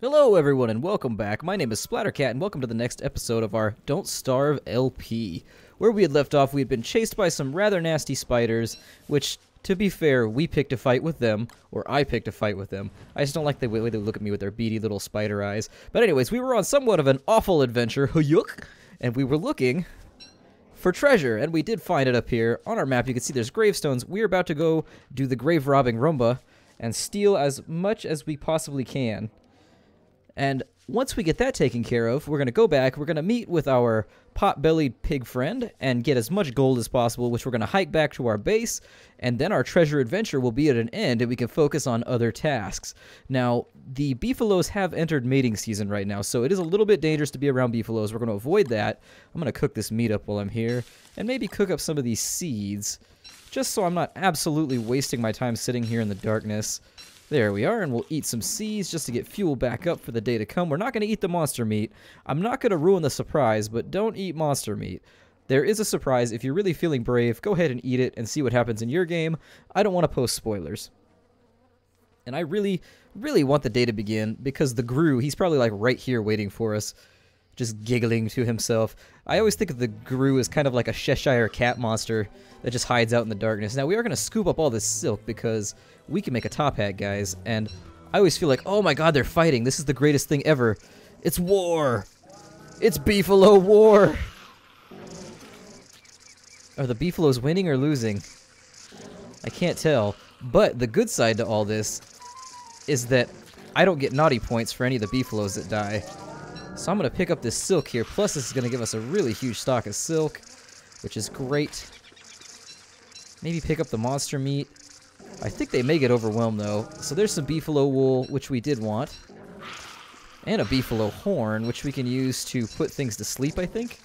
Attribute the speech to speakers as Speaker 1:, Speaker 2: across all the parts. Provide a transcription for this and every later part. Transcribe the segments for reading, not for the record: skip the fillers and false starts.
Speaker 1: Hello everyone and welcome back. My name is Splattercat and welcome to the next episode of our Don't Starve LP. Where we had left off, we had been chased by some rather nasty spiders, which, to be fair, we picked a fight with them, or I picked a fight with them. I just don't like the way they look at me with their beady little spider eyes. But anyways, we were on somewhat of an awful adventure, and we were looking for treasure, and we did find it up here. On our map, you can see there's gravestones. We're about to go do the grave robbing Rumba and steal as much as we possibly can. And once we get that taken care of, we're going to go back, we're going to meet with our pot-bellied pig friend and get as much gold as possible, which we're going to hike back to our base, and then our treasure adventure will be at an end and we can focus on other tasks. Now, the beefaloes have entered mating season right now, so it is a little bit dangerous to be around beefaloes. We're going to avoid that. I'm going to cook this meat up while I'm here, and maybe cook up some of these seeds, just so I'm not absolutely wasting my time sitting here in the darkness. There we are, and we'll eat some seeds just to get fuel back up for the day to come. We're not going to eat the monster meat. I'm not going to ruin the surprise, but don't eat monster meat. There is a surprise. If you're really feeling brave, go ahead and eat it and see what happens in your game. I don't want to post spoilers. And I really, really want the day to begin because the Gru, he's probably like right here waiting for us, just giggling to himself. I always think of the Gru as kind of like a Cheshire cat monster that just hides out in the darkness. Now, we are going to scoop up all this silk because we can make a top hat, guys. And I always feel like, oh my god, they're fighting. This is the greatest thing ever. It's war. It's Beefalo war. Are the Beefalos winning or losing? I can't tell. But the good side to all this is that I don't get naughty points for any of the Beefalos that die. So I'm going to pick up this silk here. Plus, this is going to give us a really huge stock of silk, which is great. Maybe pick up the monster meat. I think they may get overwhelmed, though. So there's some beefalo wool, which we did want. And a beefalo horn, which we can use to put things to sleep, I think.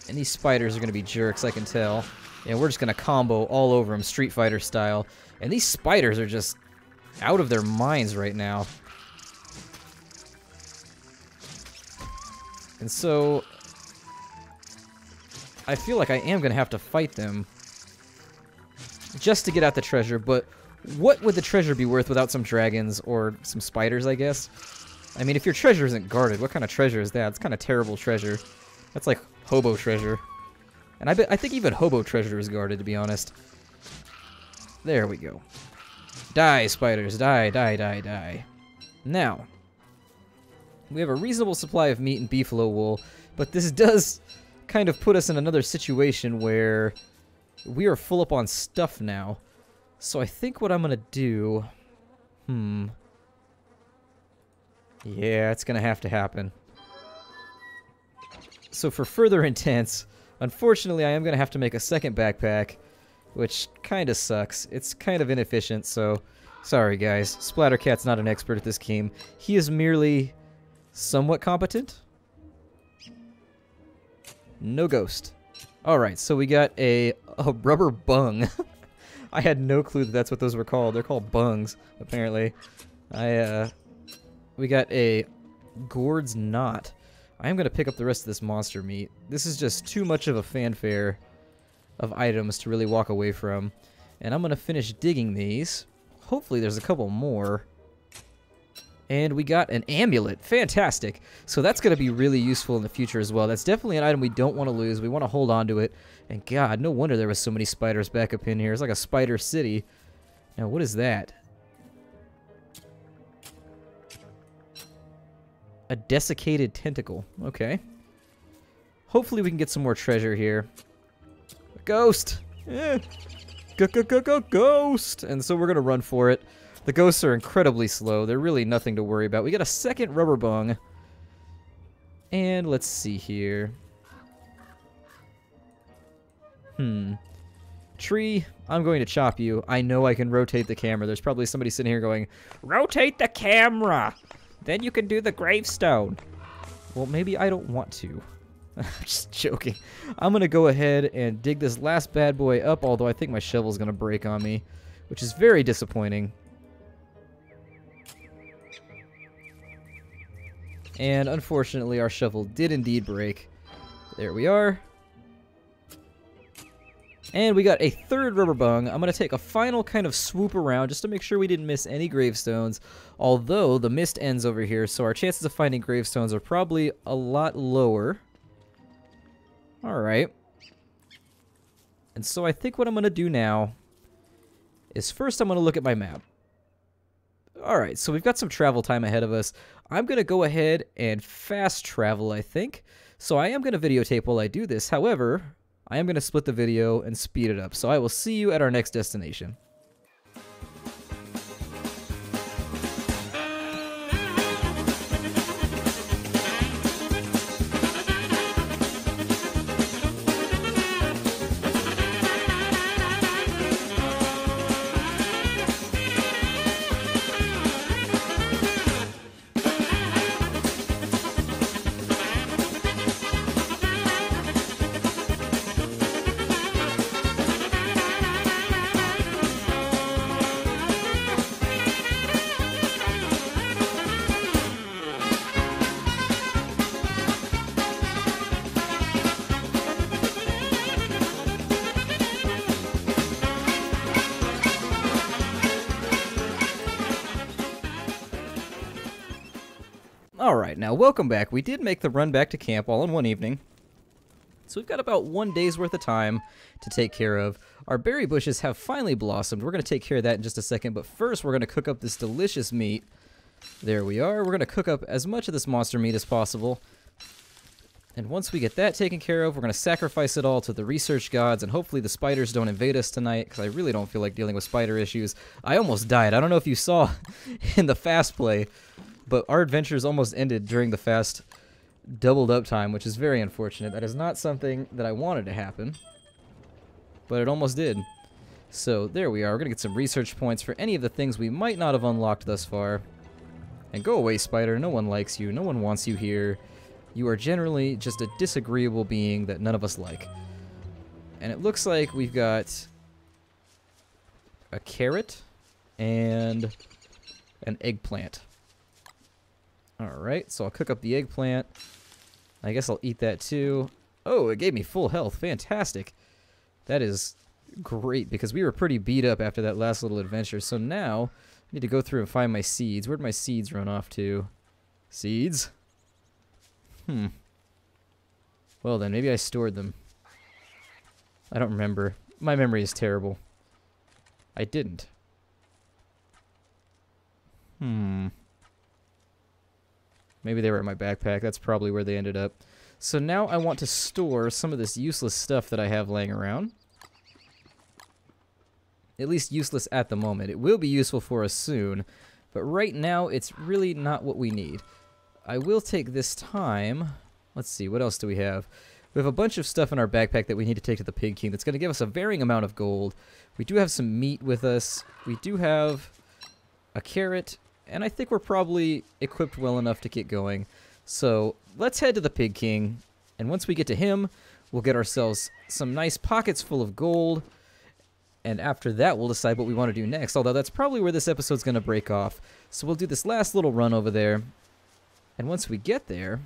Speaker 1: And these spiders are going to be jerks, I can tell. And we're just going to combo all over them, Street Fighter style. And these spiders are just out of their minds right now. And so I feel like I am going to have to fight them just to get out the treasure, but what would the treasure be worth without some dragons or some spiders, I guess? I mean, if your treasure isn't guarded, what kind of treasure is that? It's kind of terrible treasure. That's like hobo treasure. And I think even hobo treasure is guarded, to be honest. There we go. Die, spiders. Die, die, die, die. Now, we have a reasonable supply of meat and beefalo wool, but this does kind of put us in another situation where we are full up on stuff now. So I think what I'm going to do... Yeah, it's going to have to happen. So for further intents, unfortunately I am going to have to make a second backpack, which kind of sucks. It's kind of inefficient, so sorry guys. Splattercat's not an expert at this game. He is merely somewhat competent. No ghost. Alright, so we got a rubber bung. I had no clue that that's what those were called. They're called bungs, apparently. We got a gourd's knot. I am going to pick up the rest of this monster meat. This is just too much of a fanfare of items to really walk away from. And I'm going to finish digging these. Hopefully there's a couple more. And we got an amulet. Fantastic. So that's going to be really useful in the future as well. That's definitely an item we don't want to lose. We want to hold on to it. And God, no wonder there was so many spiders back up in here. It's like a spider city. Now, what is that? A desiccated tentacle. Okay. Hopefully we can get some more treasure here. A ghost! Ghost! And so we're going to run for it. The ghosts are incredibly slow. They're really nothing to worry about. We got a second rubber bung. And let's see here. Tree, I'm going to chop you. I know I can rotate the camera. There's probably somebody sitting here going, rotate the camera! Then you can do the gravestone. Well, maybe I don't want to. I'm just joking. I'm going to go ahead and dig this last bad boy up, although I think my shovel's going to break on me, which is very disappointing. And unfortunately, our shovel did indeed break. There we are. And we got a third rubber bung. I'm going to take a final kind of swoop around just to make sure we didn't miss any gravestones. Although the mist ends over here, so our chances of finding gravestones are probably a lot lower. Alright. And so I think what I'm going to do now is first I'm going to look at my map. Alright, so we've got some travel time ahead of us. I'm going to go ahead and fast travel, I think. So I am going to videotape while I do this. However, I am going to split the video and speed it up. So I will see you at our next destination. Alright, now welcome back. We did make the run back to camp all in one evening. So we've got about 1 day's worth of time to take care of. Our berry bushes have finally blossomed. We're going to take care of that in just a second, but first we're going to cook up this delicious meat. There we are. We're going to cook up as much of this monster meat as possible. And once we get that taken care of, we're going to sacrifice it all to the research gods, and hopefully the spiders don't invade us tonight, because I really don't feel like dealing with spider issues. I almost died. I don't know if you saw in the fast play, but our adventures almost ended during the fast doubled up time, which is very unfortunate. That is not something that I wanted to happen, but it almost did. So there we are. We're going to get some research points for any of the things we might not have unlocked thus far. And go away, spider. No one likes you. No one wants you here. You are generally just a disagreeable being that none of us like. And it looks like we've got a carrot and an eggplant. Alright, so I'll cook up the eggplant. I guess I'll eat that too. Oh, it gave me full health. Fantastic. That is great, because we were pretty beat up after that last little adventure. So now, I need to go through and find my seeds. Where'd my seeds run off to? Seeds? Well then, maybe I stored them. I don't remember. My memory is terrible. I didn't. Maybe they were in my backpack. That's probably where they ended up. So now I want to store some of this useless stuff that I have laying around. At least useless at the moment. It will be useful for us soon, but right now it's really not what we need. I will take this time. Let's see, what else do we have? We have a bunch of stuff in our backpack that we need to take to the Pig King that's going to give us a varying amount of gold. We do have some meat with us. We do have a carrot. And I think we're probably equipped well enough to get going. So let's head to the Pig King. And once we get to him, we'll get ourselves some nice pockets full of gold. And after that, we'll decide what we want to do next. Although that's probably where this episode's going to break off. So we'll do this last little run over there. And once we get there,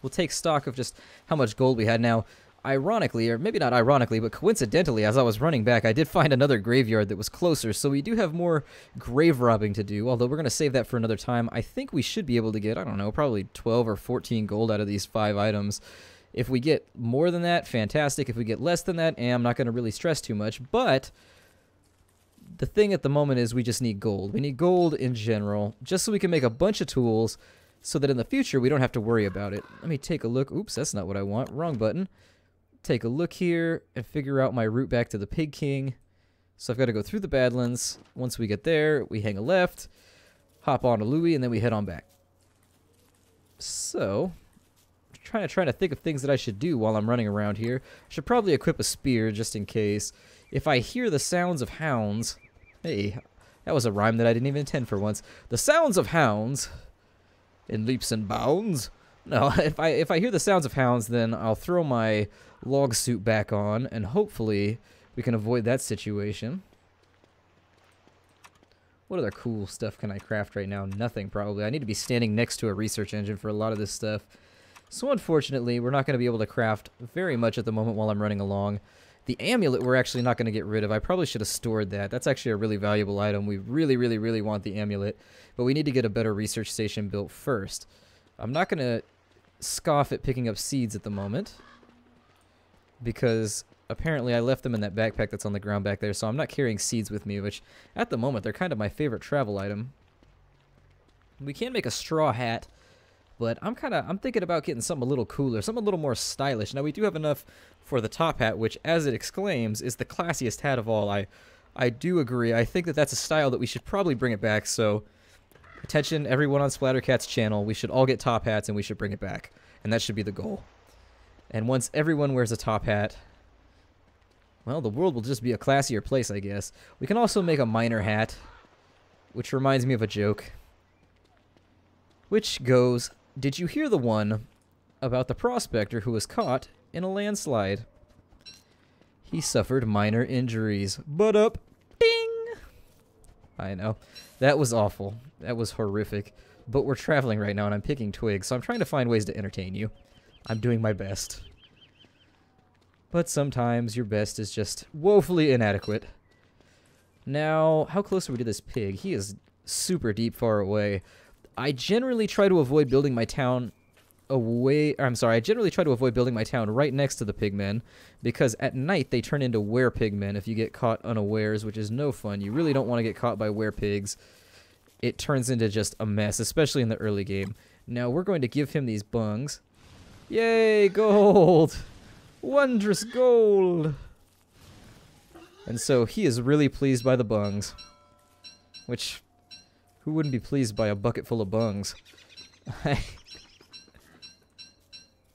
Speaker 1: we'll take stock of just how much gold we had. Now, ironically, or maybe not ironically, but coincidentally, as I was running back, I did find another graveyard that was closer, so we do have more grave robbing to do, although we're going to save that for another time. I think we should be able to get, I don't know, probably 12 or 14 gold out of these 5 items. If we get more than that, fantastic. If we get less than that, I'm not going to really stress too much, but the thing at the moment is we just need gold. We need gold in general, just so we can make a bunch of tools, so that in the future we don't have to worry about it. Let me take a look. Oops, that's not what I want. Wrong button. Take a look here and figure out my route back to the Pig King. So I've got to go through the Badlands. Once we get there, we hang a left, hop on to Louis, and then we head on back. So, trying to think of things that I should do while I'm running around here. I should probably equip a spear just in case. If I hear the sounds of hounds... Hey, that was a rhyme that I didn't even intend for once. The sounds of hounds in leaps and bounds. No, if I hear the sounds of hounds, then I'll throw my log suit back on, and hopefully we can avoid that situation. What other cool stuff can I craft right now? Nothing, probably. I need to be standing next to a research engine for a lot of this stuff. So unfortunately, we're not going to be able to craft very much at the moment while I'm running along. The amulet we're actually not going to get rid of. I probably should have stored that. That's actually a really valuable item. We really, really, really want the amulet. But we need to get a better research station built first. I'm not going to scoff at picking up seeds at the moment, because apparently I left them in that backpack that's on the ground back there, so I'm not carrying seeds with me, which at the moment they're kind of my favorite travel item. We can make a straw hat, but I'm thinking about getting something a little cooler, something a little more stylish. Now we do have enough for the top hat, which, as it exclaims, is the classiest hat of all. I do agree. I think that that's a style that we should probably bring it back, so attention everyone on Splattercat's channel, we should all get top hats and we should bring it back. And that should be the goal. And once everyone wears a top hat, well, the world will just be a classier place, I guess. We can also make a miner hat, which reminds me of a joke. Which goes, did you hear the one about the prospector who was caught in a landslide? He suffered minor injuries. But up, ding! I know. That was awful. That was horrific. But we're traveling right now and I'm picking twigs, so I'm trying to find ways to entertain you. I'm doing my best. But sometimes your best is just woefully inadequate. Now, how close are we to this pig? He is super deep far away. I generally try to avoid building my town I generally try to avoid building my town right next to the pigmen, because at night they turn into were-pigmen if you get caught unawares, which is no fun. You really don't want to get caught by were-pigs. It turns into just a mess, especially in the early game. Now we're going to give him these bungs. Yay, gold! Wondrous gold! And so he is really pleased by the bungs. Which, who wouldn't be pleased by a bucket full of bungs?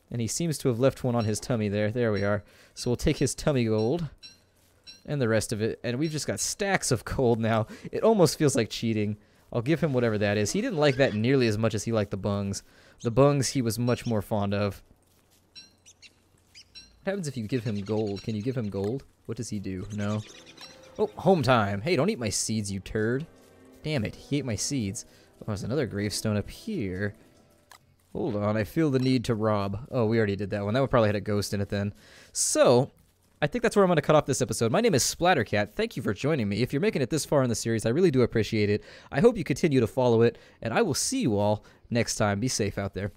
Speaker 1: And he seems to have left one on his tummy there. There we are. So we'll take his tummy gold and the rest of it. And we've just got stacks of gold now. It almost feels like cheating. I'll give him whatever that is. He didn't like that nearly as much as he liked the bungs. The bungs he was much more fond of. What happens if you give him gold? Can you give him gold? What does he do? No. Oh, home time. Hey, don't eat my seeds, you turd. Damn it, he ate my seeds. Oh, there's another gravestone up here. Hold on, I feel the need to rob. Oh, we already did that one. That one probably had a ghost in it then. So, I think that's where I'm going to cut off this episode. My name is Splattercat. Thank you for joining me. If you're making it this far in the series, I really do appreciate it. I hope you continue to follow it, and I will see you all next time. Be safe out there.